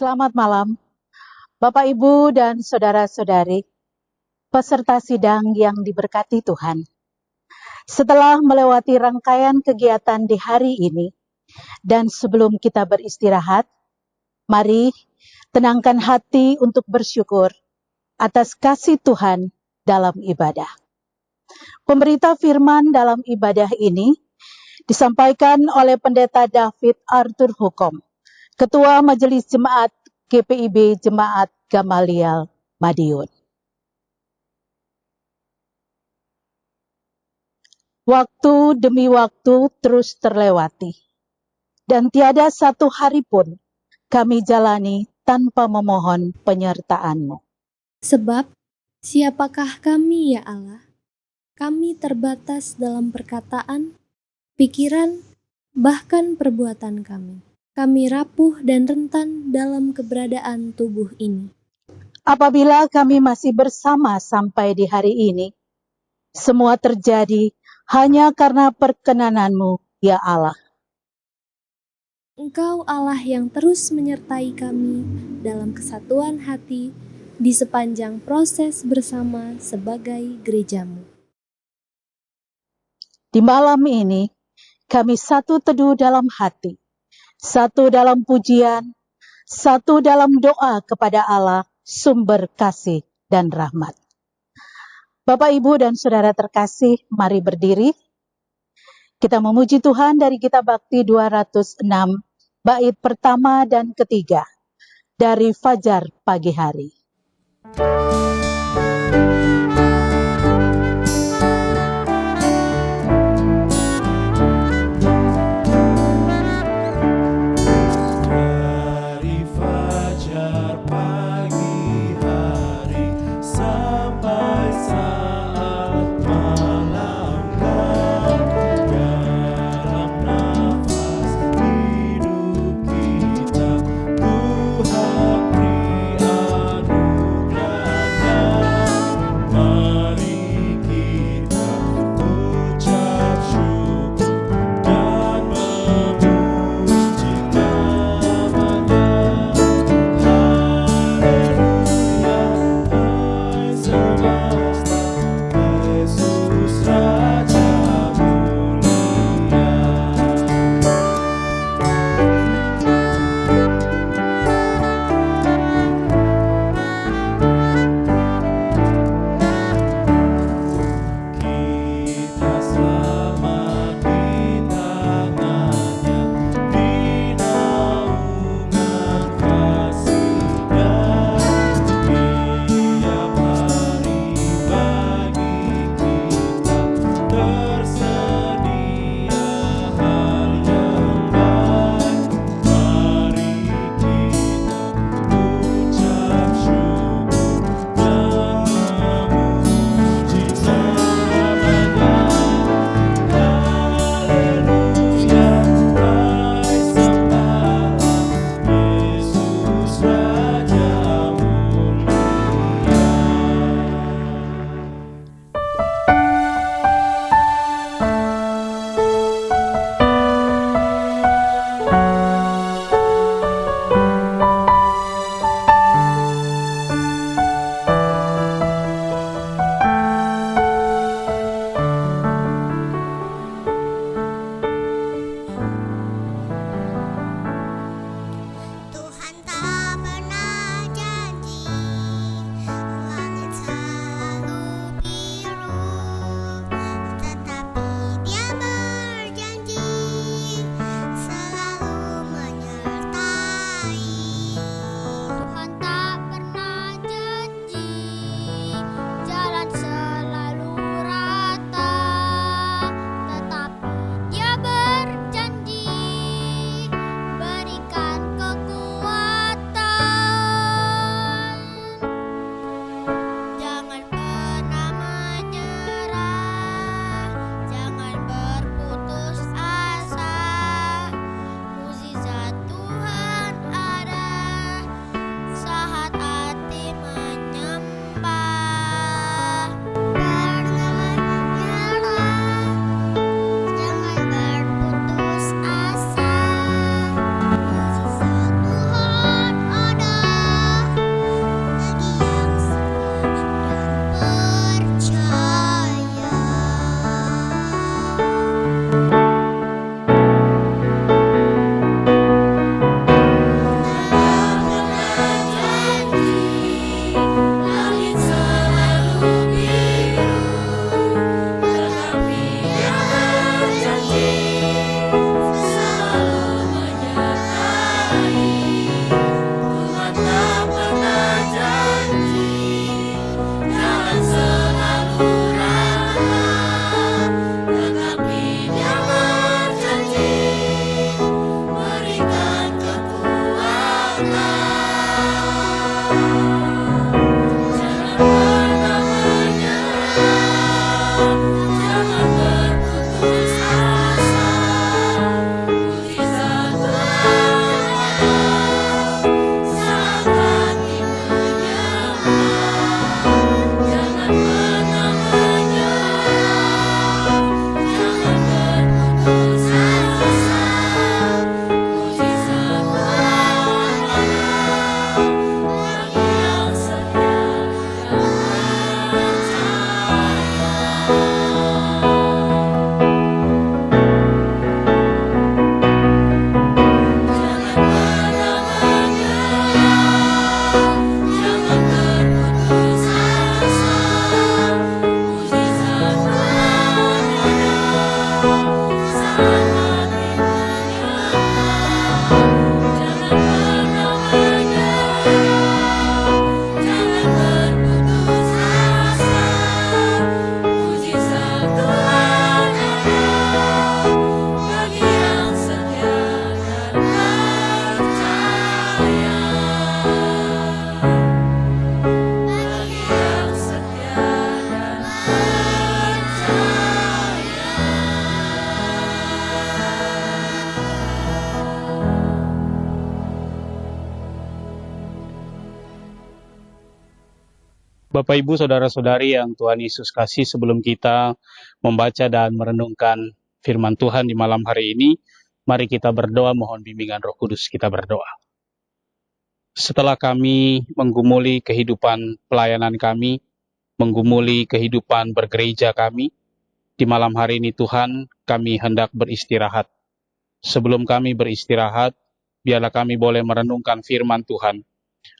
Selamat malam, Bapak, Ibu, dan saudara-saudari, peserta sidang yang diberkati Tuhan. Setelah melewati rangkaian kegiatan di hari ini, dan sebelum kita beristirahat, mari tenangkan hati untuk bersyukur atas kasih Tuhan dalam ibadah. Pemberita firman dalam ibadah ini disampaikan oleh Pendeta David Arthur Hukom, Ketua Majelis Jemaat GPIB Jemaat Gamaliel Madiun. Waktu demi waktu terus terlewati, dan tiada satu hari pun kami jalani tanpa memohon penyertaan-Mu. Sebab, siapakah kami ya Allah? Kami terbatas dalam perkataan, pikiran, bahkan perbuatan kami. Kami rapuh dan rentan dalam keberadaan tubuh ini. Apabila kami masih bersama sampai di hari ini, semua terjadi hanya karena perkenanan-Mu, ya Allah. Engkau Allah yang terus menyertai kami dalam kesatuan hati di sepanjang proses bersama sebagai gereja-Mu. Di malam ini, kami satu teduh dalam hati, satu dalam pujian, satu dalam doa kepada Allah, sumber kasih dan rahmat. Bapak, Ibu, dan saudara terkasih, mari berdiri. Kita memuji Tuhan dari Kitab Bakti 206, bait pertama dan ketiga, dari Fajar Pagi Hari. Bapak, Ibu, Saudara-saudari yang Tuhan Yesus kasih, sebelum kita membaca dan merenungkan firman Tuhan di malam hari ini, mari kita berdoa mohon bimbingan Roh Kudus. Kita berdoa. Setelah kami menggumuli kehidupan pelayanan kami, menggumuli kehidupan bergereja kami, di malam hari ini Tuhan, kami hendak beristirahat. Sebelum kami beristirahat, biarlah kami boleh merenungkan firman Tuhan,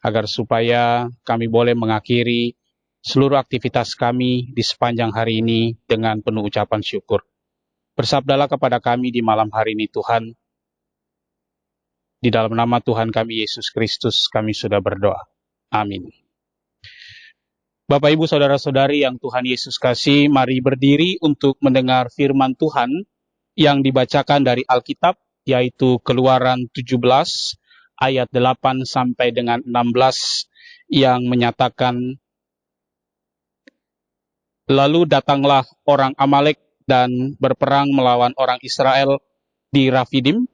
agar supaya kami boleh mengakhiri seluruh aktivitas kami di sepanjang hari ini dengan penuh ucapan syukur. Bersabdalah kepada kami di malam hari ini Tuhan. Di dalam nama Tuhan kami Yesus Kristus kami sudah berdoa. Amin. Bapak, Ibu, Saudara-saudari yang Tuhan Yesus kasih, mari berdiri untuk mendengar firman Tuhan yang dibacakan dari Alkitab, yaitu Keluaran 17 ayat 8 sampai dengan 16 yang menyatakan, lalu datanglah orang Amalek dan berperang melawan orang Israel di Rafidim.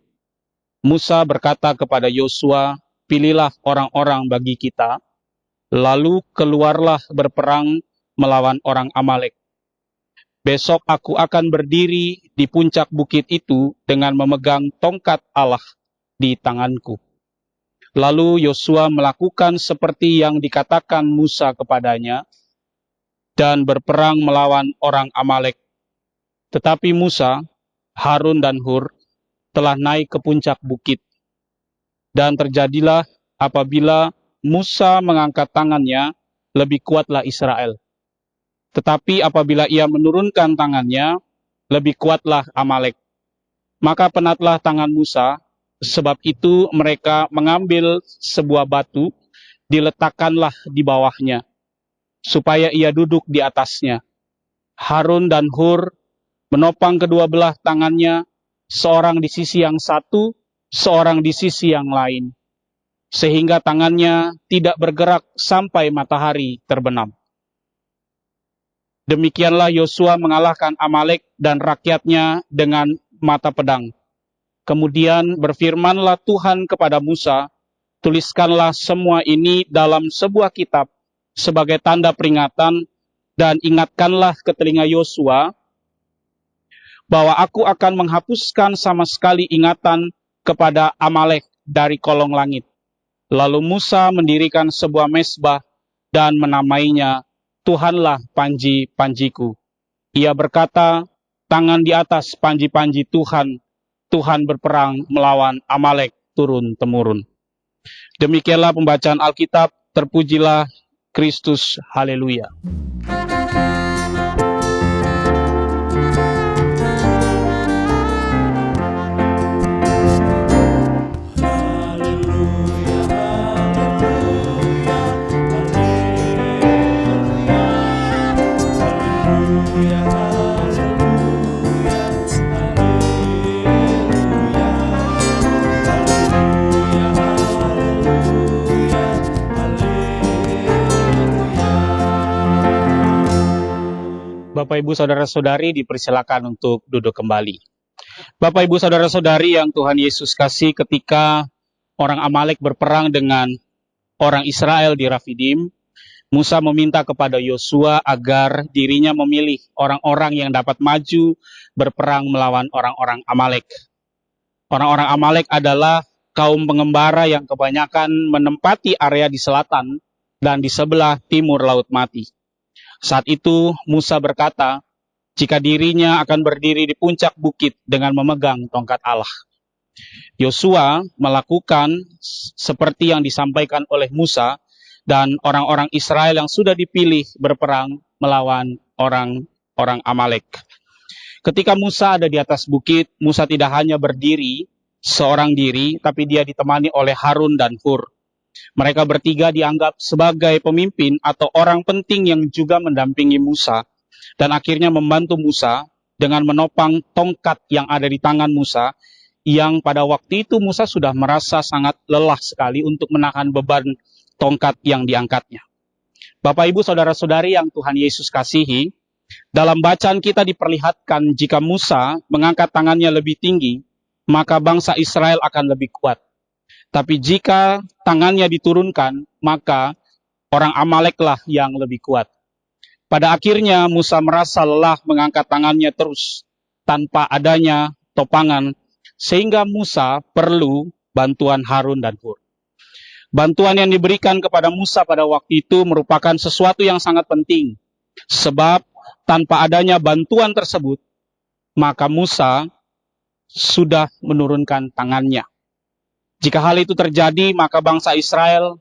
Musa berkata kepada Yosua, pilihlah orang-orang bagi kita, lalu keluarlah berperang melawan orang Amalek. Besok aku akan berdiri di puncak bukit itu dengan memegang tongkat Allah di tanganku. Lalu Yosua melakukan seperti yang dikatakan Musa kepadanya, dan berperang melawan orang Amalek. Tetapi Musa, Harun dan Hur telah naik ke puncak bukit. Dan terjadilah apabila Musa mengangkat tangannya, lebih kuatlah Israel. Tetapi apabila ia menurunkan tangannya, lebih kuatlah Amalek. Maka penatlah tangan Musa, sebab itu mereka mengambil sebuah batu, diletakkanlah di bawahnya, supaya ia duduk di atasnya. Harun dan Hur menopang kedua belah tangannya, seorang di sisi yang satu, seorang di sisi yang lain, sehingga tangannya tidak bergerak sampai matahari terbenam. Demikianlah Yosua mengalahkan Amalek dan rakyatnya dengan mata pedang. Kemudian berfirmanlah Tuhan kepada Musa, tuliskanlah semua ini dalam sebuah kitab sebagai tanda peringatan, dan ingatkanlah ke telinga Yosua bahwa aku akan menghapuskan sama sekali ingatan kepada Amalek dari kolong langit. Lalu Musa mendirikan sebuah mezbah dan menamainya Tuhanlah panji-panjiku. Ia berkata, tangan di atas panji-panji Tuhan, Tuhan berperang melawan Amalek turun-temurun. Demikianlah pembacaan Alkitab, terpujilah Kristus, haleluya. Bapak, Ibu, Saudara-saudari dipersilakan untuk duduk kembali. Bapak, Ibu, Saudara-saudari yang Tuhan Yesus kasih, ketika orang Amalek berperang dengan orang Israel di Rafidim, Musa meminta kepada Yosua agar dirinya memilih orang-orang yang dapat maju berperang melawan orang-orang Amalek. Orang-orang Amalek adalah kaum pengembara yang kebanyakan menempati area di selatan dan di sebelah timur Laut Mati. Saat itu Musa berkata, jika dirinya akan berdiri di puncak bukit dengan memegang tongkat Allah. Yosua melakukan seperti yang disampaikan oleh Musa, dan orang-orang Israel yang sudah dipilih berperang melawan orang-orang Amalek. Ketika Musa ada di atas bukit, Musa tidak hanya berdiri seorang diri, tapi dia ditemani oleh Harun dan Hur. Mereka bertiga dianggap sebagai pemimpin atau orang penting yang juga mendampingi Musa, dan akhirnya membantu Musa dengan menopang tongkat yang ada di tangan Musa, yang pada waktu itu Musa sudah merasa sangat lelah sekali untuk menahan beban tongkat yang diangkatnya. Bapak, Ibu, Saudara-saudari yang Tuhan Yesus kasihi, dalam bacaan kita diperlihatkan jika Musa mengangkat tangannya lebih tinggi, maka bangsa Israel akan lebih kuat. Tapi jika tangannya diturunkan, maka orang Amaleklah yang lebih kuat. Pada akhirnya Musa merasa lelah mengangkat tangannya terus tanpa adanya topangan, sehingga Musa perlu bantuan Harun dan Hur. Bantuan yang diberikan kepada Musa pada waktu itu merupakan sesuatu yang sangat penting, sebab tanpa adanya bantuan tersebut, maka Musa sudah menurunkan tangannya. Jika hal itu terjadi, maka bangsa Israel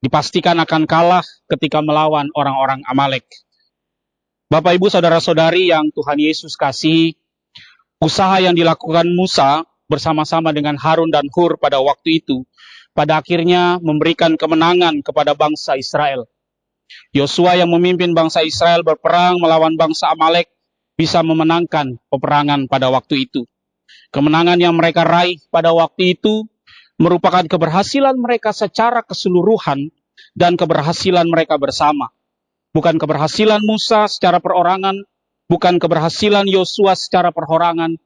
dipastikan akan kalah ketika melawan orang-orang Amalek. Bapak, Ibu, Saudara-saudari yang Tuhan Yesus kasihi, usaha yang dilakukan Musa bersama-sama dengan Harun dan Hur pada waktu itu, pada akhirnya memberikan kemenangan kepada bangsa Israel. Yosua yang memimpin bangsa Israel berperang melawan bangsa Amalek bisa memenangkan peperangan pada waktu itu. Kemenangan yang mereka raih pada waktu itu merupakan keberhasilan mereka secara keseluruhan dan keberhasilan mereka bersama. Bukan keberhasilan Musa secara perorangan, bukan keberhasilan Yosua secara perorangan,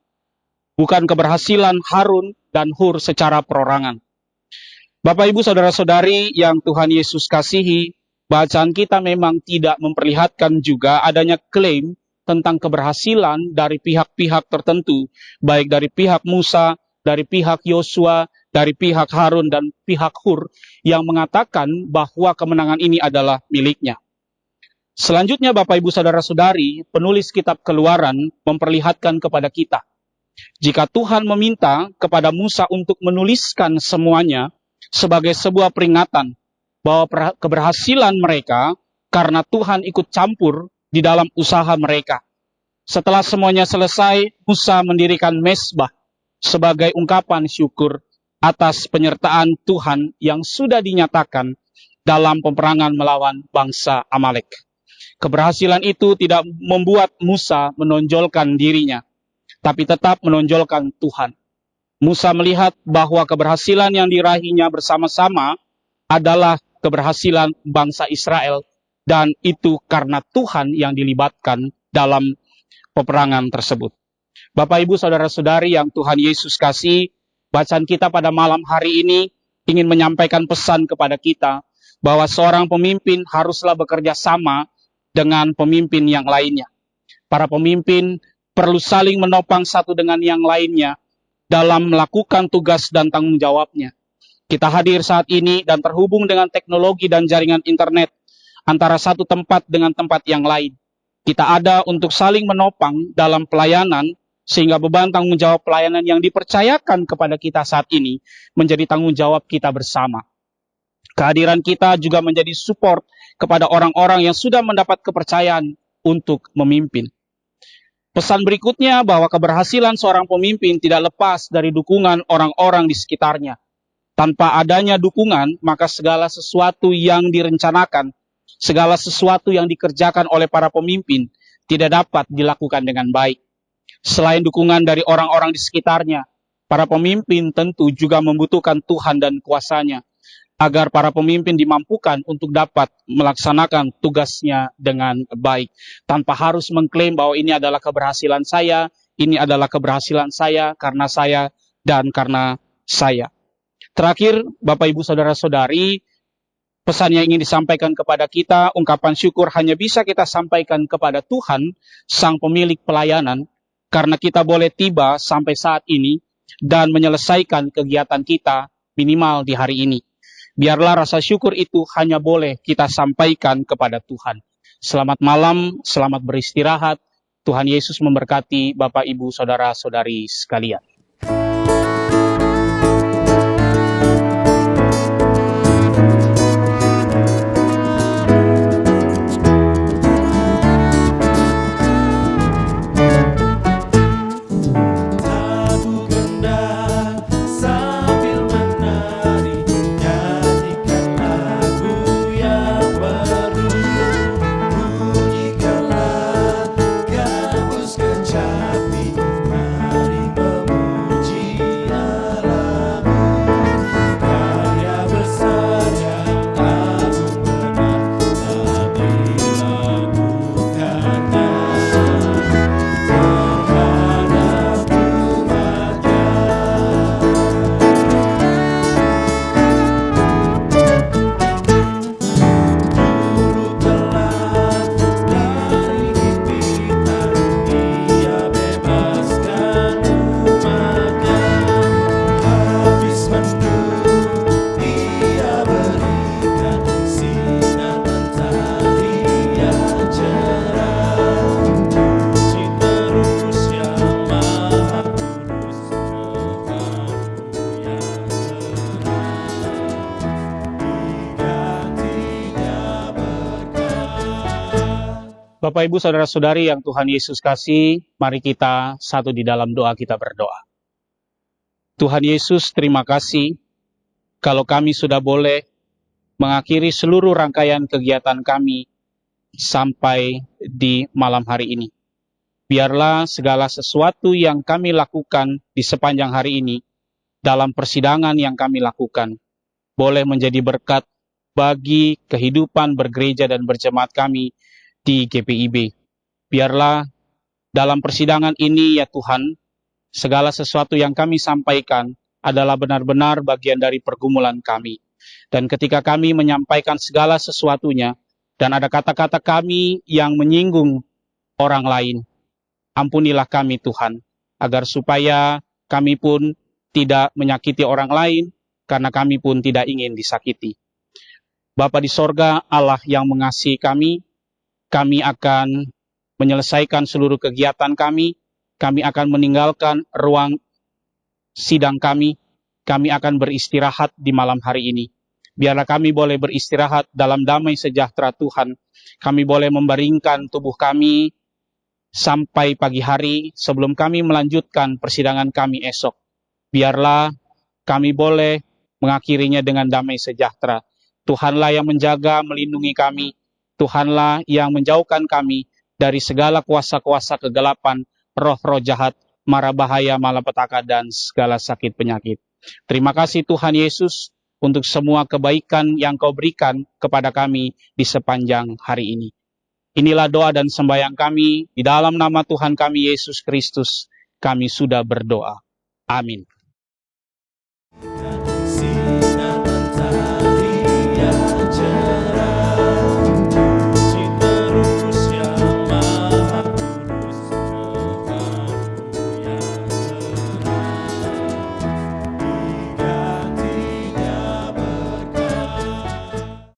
bukan keberhasilan Harun dan Hur secara perorangan. Bapak, Ibu, Saudara-saudari yang Tuhan Yesus kasihi, bacaan kita memang tidak memperlihatkan juga adanya klaim tentang keberhasilan dari pihak-pihak tertentu, baik dari pihak Musa, dari pihak Yosua, dari pihak Harun dan pihak Hur, yang mengatakan bahwa kemenangan ini adalah miliknya. Selanjutnya, Bapak, Ibu, Saudara-saudari, penulis kitab Keluaran memperlihatkan kepada kita, jika Tuhan meminta kepada Musa untuk menuliskan semuanya sebagai sebuah peringatan bahwa keberhasilan mereka karena Tuhan ikut campur di dalam usaha mereka. Setelah semuanya selesai, Musa mendirikan mezbah sebagai ungkapan syukur atas penyertaan Tuhan yang sudah dinyatakan dalam peperangan melawan bangsa Amalek. Keberhasilan itu tidak membuat Musa menonjolkan dirinya, tapi tetap menonjolkan Tuhan. Musa melihat bahwa keberhasilan yang diraihnya bersama-sama adalah keberhasilan bangsa Israel, dan itu karena Tuhan yang dilibatkan dalam peperangan tersebut. Bapak, Ibu, Saudara-saudari yang Tuhan Yesus kasih, bacaan kita pada malam hari ini ingin menyampaikan pesan kepada kita bahwa seorang pemimpin haruslah bekerja sama dengan pemimpin yang lainnya. Para pemimpin perlu saling menopang satu dengan yang lainnya dalam melakukan tugas dan tanggung jawabnya. Kita hadir saat ini dan terhubung dengan teknologi dan jaringan internet antara satu tempat dengan tempat yang lain. Kita ada untuk saling menopang dalam pelayanan, sehingga beban tanggung jawab pelayanan yang dipercayakan kepada kita saat ini menjadi tanggung jawab kita bersama. Kehadiran kita juga menjadi support kepada orang-orang yang sudah mendapat kepercayaan untuk memimpin. Pesan berikutnya bahwa keberhasilan seorang pemimpin tidak lepas dari dukungan orang-orang di sekitarnya. Tanpa adanya dukungan, maka segala sesuatu yang direncanakan, segala sesuatu yang dikerjakan oleh para pemimpin tidak dapat dilakukan dengan baik. Selain dukungan dari orang-orang di sekitarnya, para pemimpin tentu juga membutuhkan Tuhan dan kuasa-Nya, agar para pemimpin dimampukan untuk dapat melaksanakan tugasnya dengan baik, tanpa harus mengklaim bahwa ini adalah keberhasilan saya, ini adalah keberhasilan saya, dan karena saya. Terakhir, Bapak, Ibu, Saudara-saudari, pesan yang ingin disampaikan kepada kita, ungkapan syukur hanya bisa kita sampaikan kepada Tuhan, Sang Pemilik pelayanan, karena kita boleh tiba sampai saat ini dan menyelesaikan kegiatan kita minimal di hari ini. Biarlah rasa syukur itu hanya boleh kita sampaikan kepada Tuhan. Selamat malam, selamat beristirahat. Tuhan Yesus memberkati Bapak, Ibu, Saudara-saudari sekalian. Bunyikanlah gambus kecapi, mari memuji Bapak, Ibu, Saudara-saudari yang Tuhan Yesus kasih, mari kita satu di dalam doa kita berdoa. Tuhan Yesus, terima kasih kalau kami sudah boleh mengakhiri seluruh rangkaian kegiatan kami sampai di malam hari ini. Biarlah segala sesuatu yang kami lakukan di sepanjang hari ini, dalam persidangan yang kami lakukan, boleh menjadi berkat bagi kehidupan bergereja dan berjemaat kami di GPIB. Biarlah dalam persidangan ini ya Tuhan, segala sesuatu yang kami sampaikan adalah benar-benar bagian dari pergumulan kami. Dan ketika kami menyampaikan segala sesuatunya, dan ada kata-kata kami yang menyinggung orang lain, ampunilah kami Tuhan, agar supaya kami pun tidak menyakiti orang lain, karena kami pun tidak ingin disakiti. Bapa di sorga, Allah yang mengasihi kami akan menyelesaikan seluruh kegiatan kami akan meninggalkan ruang sidang kami akan beristirahat di malam hari ini. Biarlah kami boleh beristirahat dalam damai sejahtera Tuhan. Kami boleh membaringkan tubuh kami sampai pagi hari sebelum kami melanjutkan persidangan kami esok. Biarlah kami boleh mengakhirinya dengan damai sejahtera. Tuhanlah yang menjaga, melindungi kami. Tuhanlah yang menjauhkan kami dari segala kuasa-kuasa kegelapan, roh-roh jahat, mara bahaya, malapetaka, dan segala sakit penyakit. Terima kasih Tuhan Yesus untuk semua kebaikan yang Kau berikan kepada kami di sepanjang hari ini. Inilah doa dan sembahyang kami, di dalam nama Tuhan kami Yesus Kristus, kami sudah berdoa. Amin.